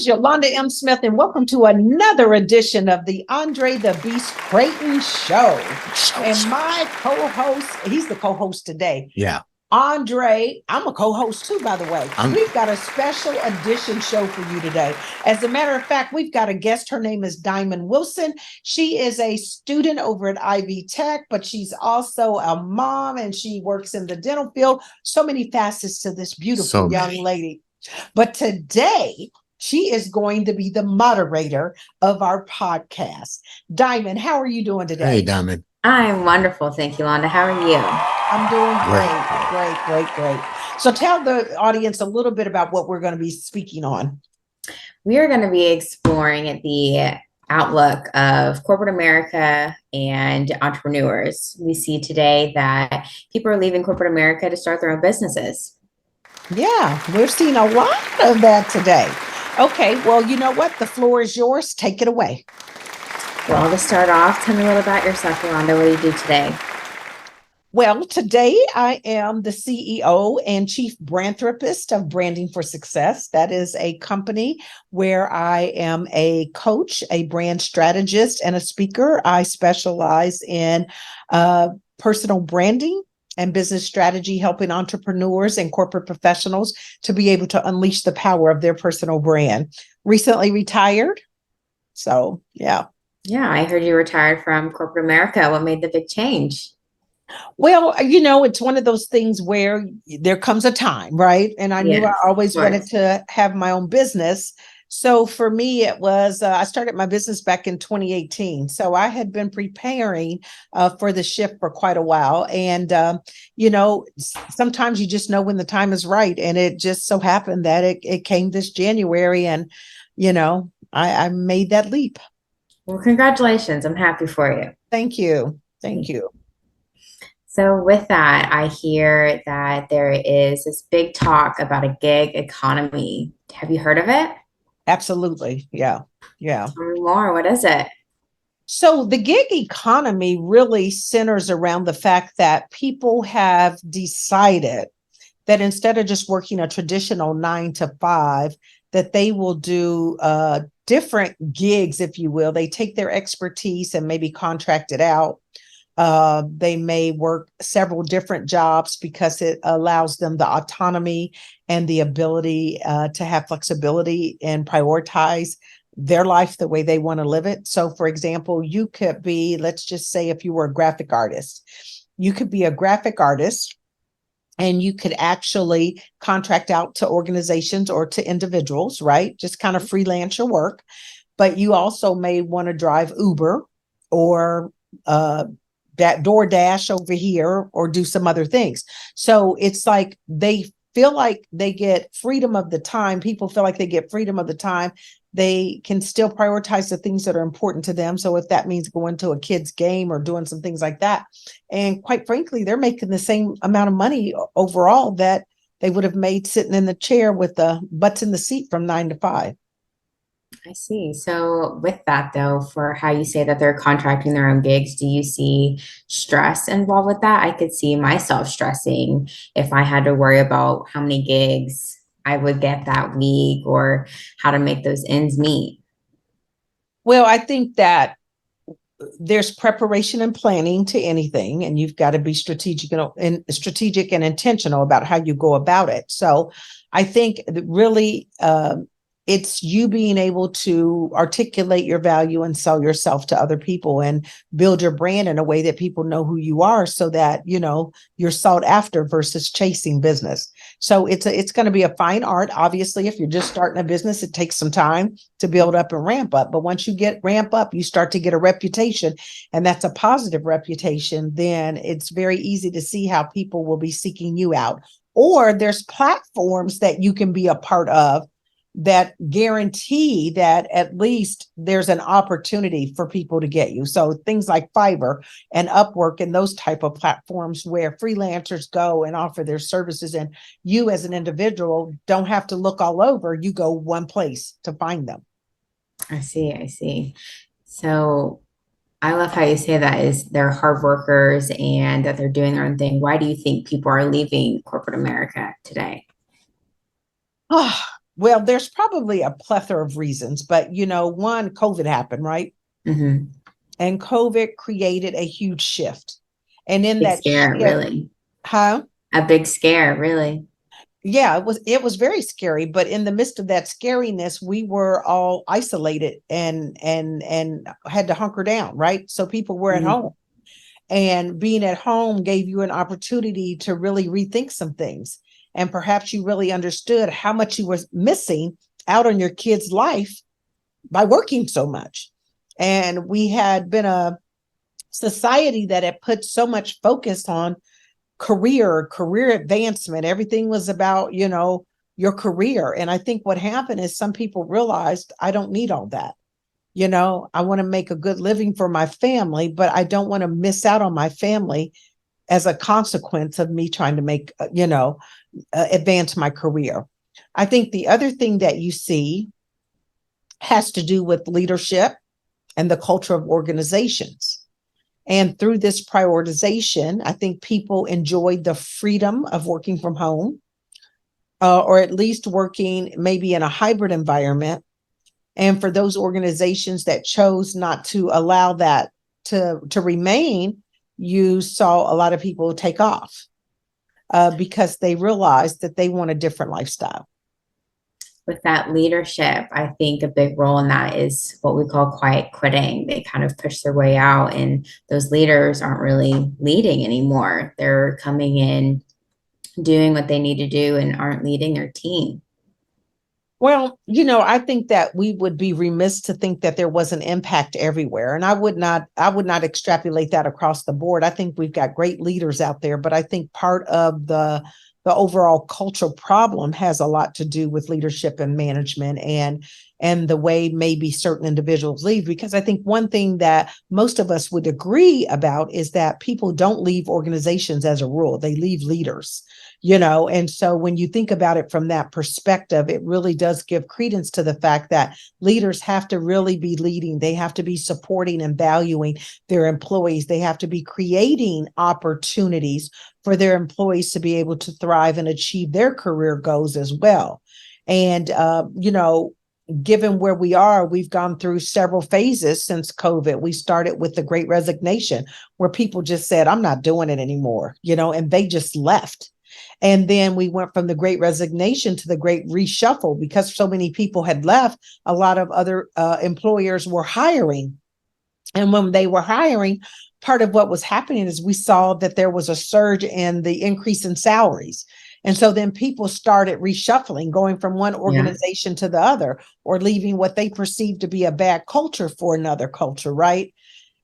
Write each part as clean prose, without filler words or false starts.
is Yolanda M. Smith, and welcome to another edition of the Andre The Beast Crayton Show. And my co-host, he's the co-host today. Yeah. Andre, I'm a co-host too, by the way. We've got a special edition show for you today. As a matter of fact, we've got a guest. Her name is Dyamond Wilson. She is a student over at Ivy Tech, but she's also a mom and she works in the dental field. So many facets to this beautiful young lady. But today, she is going to be the moderator of our podcast. Diamond, how are you doing today? Hey, Diamond. I'm wonderful. Thank you, Londa. How are you? I'm doing great. So tell the audience a little bit about what we're going to be speaking on. We are going to be exploring the outlook of corporate America and entrepreneurs. We see today that people are leaving corporate America to start their own businesses. Yeah, we're seeing a lot of that today. Okay, well, you know what? The floor is yours. Take it away. Well, to start off, tell me a little about yourself, Yolanda. What do you do today? Well, today I am the CEO and Chief Brand Therapist of Branding for Success. That is a company where I am a coach, a brand strategist, and a speaker. I specialize in personal branding and business strategy, helping entrepreneurs and corporate professionals to be able to unleash the power of their personal brand. Recently retired. So, yeah. Yeah, I heard you retired from corporate America. What made the big change? Well, you know, it's one of those things where there comes a time, right? And I knew I always wanted to have my own business. So for me, it was, I started my business back in 2018. So I had been preparing for the shift for quite a while. And, you know, sometimes you just know when the time is right. And it just so happened that it came this January and, you know, I made that leap. Well, congratulations. I'm happy for you. Thank you. Thank you. So with that, I hear that there is this big talk about a gig economy. Have you heard of it? Absolutely. Yeah. Tell me more. What is it? So the gig economy really centers around the fact that people have decided that instead of just working a traditional 9 to 5, that they will do different gigs, if you will. They take their expertise and maybe contract it out. They may work several different jobs because it allows them the autonomy and the ability to have flexibility and prioritize their life the way they want to live it. So, for example, you could be, let's just say if you were a graphic artist, you could be a graphic artist and you could actually contract out to organizations or to individuals, right? Just kind of freelance your work. But you also may want to drive Uber or that DoorDash over here or do some other things. So it's like they feel like they get freedom of the time. People feel like they get freedom of the time. They can still prioritize the things that are important to them. So if that means going to a kid's game or doing some things like that, and quite frankly, they're making the same amount of money overall that they would have made sitting in the chair with the butts in the seat from 9 to 5. I see. So with that, though, for how you say that they're contracting their own gigs, do you see stress involved with that? I could see myself stressing if I had to worry about how many gigs I would get that week or how to make those ends meet. Well, I think that there's preparation and planning to anything, and you've got to be strategic and intentional about how you go about it. So I think that really, it's you being able to articulate your value and sell yourself to other people and build your brand in a way that people know who you are so that, you know, you're sought after versus chasing business. So it's going to be a fine art. Obviously, if you're just starting a business, it takes some time to build up and ramp up. But once you ramp up, you start to get a reputation, and that's a positive reputation. Then it's very easy to see how people will be seeking you out. Or there's platforms that you can be a part of that guarantee that at least there's an opportunity for people to get you. So things like Fiverr and Upwork and those type of platforms where freelancers go and offer their services, and you as an individual don't have to look all over. You go one place to find them. I see. So I love how you say that is they're hard workers and that they're doing their own thing. Why do you think people are leaving corporate America today? Oh, Well, there's probably a plethora of reasons, but one, COVID happened, right? Hmm. And COVID created a huge shift. And in Big that scare, shift, really. huh? A big scare, really. Yeah, it was very scary, but in the midst of that scariness, we were all isolated and had to hunker down, right? So people were at Mhm. home. And being at home gave you an opportunity to really rethink some things. And perhaps you really understood how much you were missing out on your kid's life by working so much. And we had been a society that had put so much focus on career advancement. Everything was about, your career. And I think what happened is some people realized I don't need all that. I want to make a good living for my family, but I don't want to miss out on my family as a consequence of me trying to make, advance my career. I think the other thing that you see has to do with leadership and the culture of organizations. And through this prioritization, I think people enjoyed the freedom of working from home, or at least working maybe in a hybrid environment. And for those organizations that chose not to allow that to remain, you saw a lot of people take off because they realized that they want a different lifestyle. With that leadership, I think a big role in that is what we call quiet quitting. They kind of push their way out, and those leaders aren't really leading anymore. They're coming in, doing what they need to do, and aren't leading their team. Well, I think that we would be remiss to think that there was an impact everywhere. And I would not extrapolate that across the board. I think we've got great leaders out there, but I think part of the overall cultural problem has a lot to do with leadership and management and the way maybe certain individuals leave. Because I think one thing that most of us would agree about is that people don't leave organizations as a rule, they leave leaders. And so when you think about it from that perspective, it really does give credence to the fact that leaders have to really be leading. They have to be supporting and valuing their employees. They have to be creating opportunities for their employees to be able to thrive and achieve their career goals as well. And, given where we are, we've gone through several phases since COVID. We started with the Great Resignation, where people just said, I'm not doing it anymore, and they just left. And then we went from the Great Resignation to the Great Reshuffle. Because so many people had left, a lot of other employers were hiring. And when they were hiring, part of what was happening is we saw that there was a surge in the increase in salaries. And so then people started reshuffling, going from one Yeah. organization to the other, or leaving what they perceived to be a bad culture for another culture, right?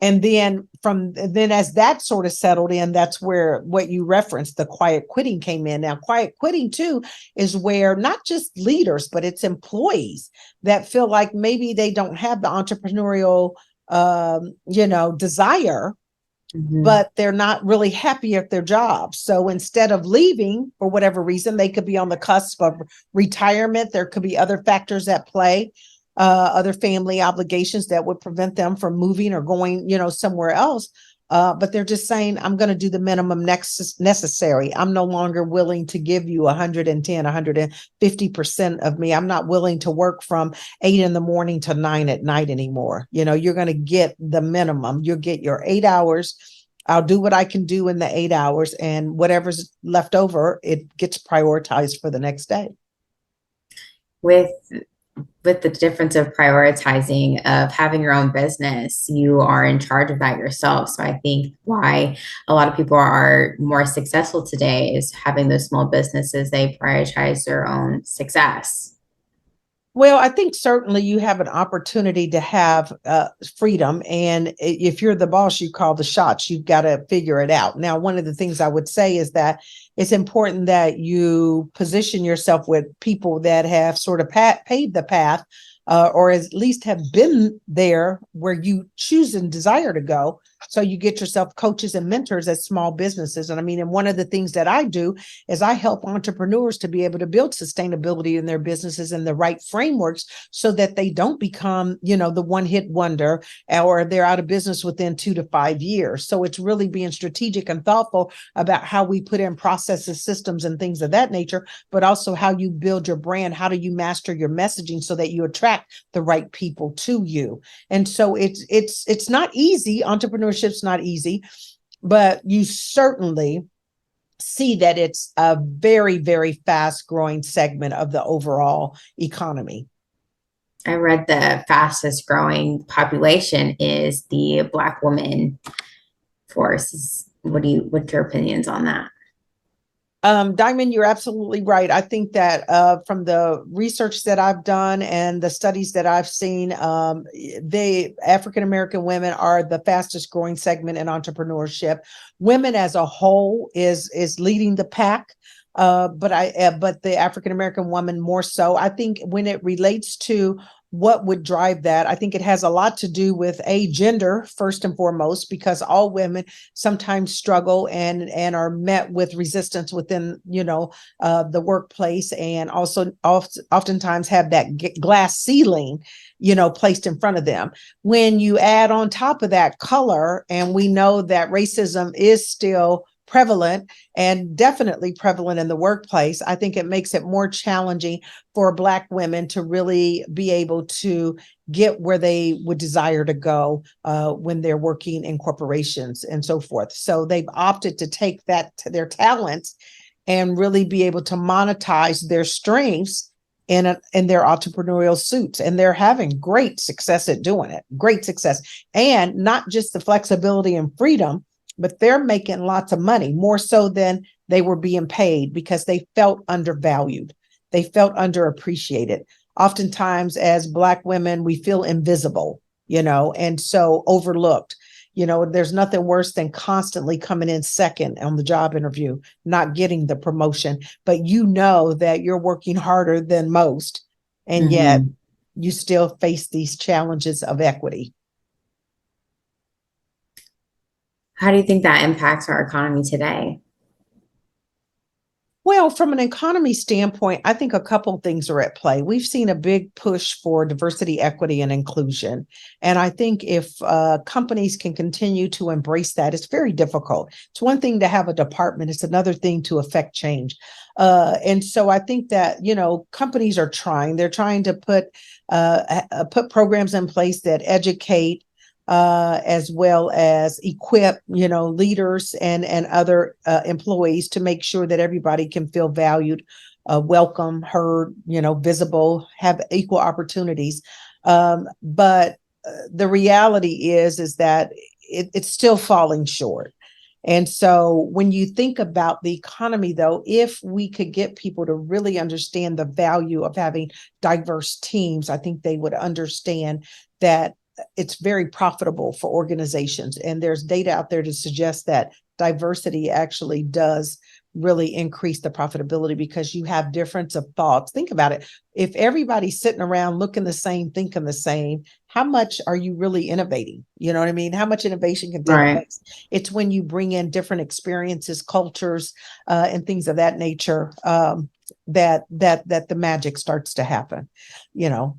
And then as that sort of settled in, that's where what you referenced, the quiet quitting, came in. Now, quiet quitting too is where not just leaders, but it's employees that feel like maybe they don't have the entrepreneurial desire, Mhm. but they're not really happy at their job. So instead of leaving for whatever reason, they could be on the cusp of retirement. There could be other factors at play, other family obligations that would prevent them from moving or going, somewhere else. But they're just saying, I'm going to do the minimum necessary. I'm no longer willing to give you 110, 150% of me. I'm not willing to work from 8 a.m. to 9 p.m. anymore. You're going to get the minimum. You'll get your 8 hours. I'll do what I can do in the 8 hours, and whatever's left over, it gets prioritized for the next day. With the difference of prioritizing, of having your own business, you are in charge of that yourself. So I think why a lot of people are more successful today is having those small businesses. They prioritize their own success. Well, I think certainly you have an opportunity to have freedom. And if you're the boss, you call the shots. You've got to figure it out. Now, one of the things I would say is that it's important that you position yourself with people that have sort of paved the path, or at least have been there where you choose and desire to go, So you get yourself coaches and mentors at small businesses. And I mean, and one of the things that I do is I help entrepreneurs to be able to build sustainability in their businesses and the right frameworks so that they don't become, the one-hit wonder, or they're out of business within 2 to 5 years. So it's really being strategic and thoughtful about how we put in processes, systems, and things of that nature, but also how you build your brand. How do you master your messaging so that you attract the right people to you? And so it's not easy. Entrepreneurship's not easy, but you certainly see that it's a very, very fast growing segment of the overall economy. I read the fastest growing population is the Black woman force. What's your opinions on that? Diamond, you're absolutely right. I think that from the research that I've done and the studies that I've seen, African-American women are the fastest growing segment in entrepreneurship. Women as a whole is leading the pack. But the African-American woman more so. I think when it relates to what would drive that, I think it has a lot to do with gender, first and foremost, because all women sometimes struggle and are met with resistance within, the workplace, and also oftentimes have that glass ceiling, placed in front of them. When you add on top of that color, and we know that racism is still prevalent and definitely prevalent in the workplace, I think it makes it more challenging for Black women to really be able to get where they would desire to go when they're working in corporations and so forth. So they've opted to take their talents and really be able to monetize their strengths in their entrepreneurial suits. And they're having great success at doing it, great success. And not just the flexibility and freedom, but they're making lots of money, more so than they were being paid, because they felt undervalued. They felt underappreciated. Oftentimes, as Black women, we feel invisible, and so overlooked. There's nothing worse than constantly coming in second on the job interview, not getting the promotion, but that you're working harder than most, and yet you still face these challenges of equity. How do you think that impacts our economy today? Well, from an economy standpoint, I think a couple of things are at play. We've seen a big push for diversity, equity, and inclusion. And I think if companies can continue to embrace that, it's very difficult. It's one thing to have a department, it's another thing to affect change. And so I think that, companies are trying. They're trying to put programs in place that educate, as well as equip, leaders and other employees to make sure that everybody can feel valued, welcome, heard, visible, have equal opportunities. But the reality is that it's still falling short. And so when you think about the economy, though, if we could get people to really understand the value of having diverse teams, I think they would understand that it's very profitable for organizations. And there's data out there to suggest that diversity actually does really increase the profitability, because you have difference of thoughts. Think about it. If everybody's sitting around looking the same, thinking the same, how much are you really innovating? You know what I mean? How much innovation can take place? It's when you bring in different experiences, cultures, and things of that nature, that the magic starts to happen,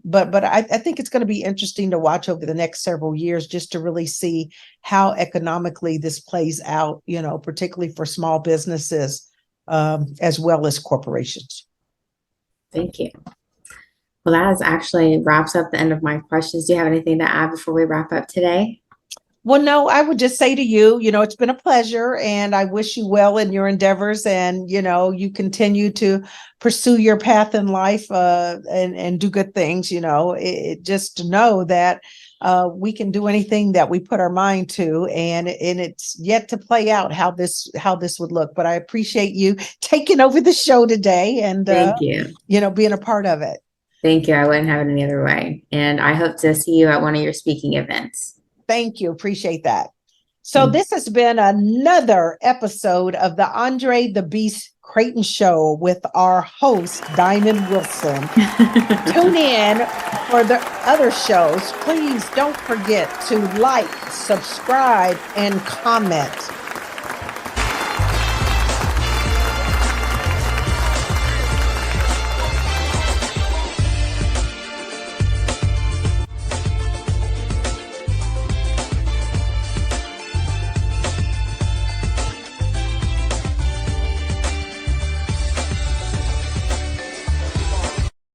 but I think it's going to be interesting to watch over the next several years, just to really see how economically this plays out, particularly for small businesses, as well as corporations. Thank you. Well, that actually wraps up the end of my questions. Do you have anything to add before we wrap up today? Well, no, I would just say to you, it's been a pleasure, and I wish you well in your endeavors, and, you continue to pursue your path in life, and do good things, just to know that we can do anything that we put our mind to, and it's yet to play out how this would look. But I appreciate you taking over the show today, and thank you. Being a part of it. Thank you. I wouldn't have it any other way. And I hope to see you at one of your speaking events. Thank you. Appreciate that. So this has been another episode of the Andre the Beast Crayton Show with our host, Dyamond Wilson. Tune in for the other shows. Please don't forget to like, subscribe, and comment.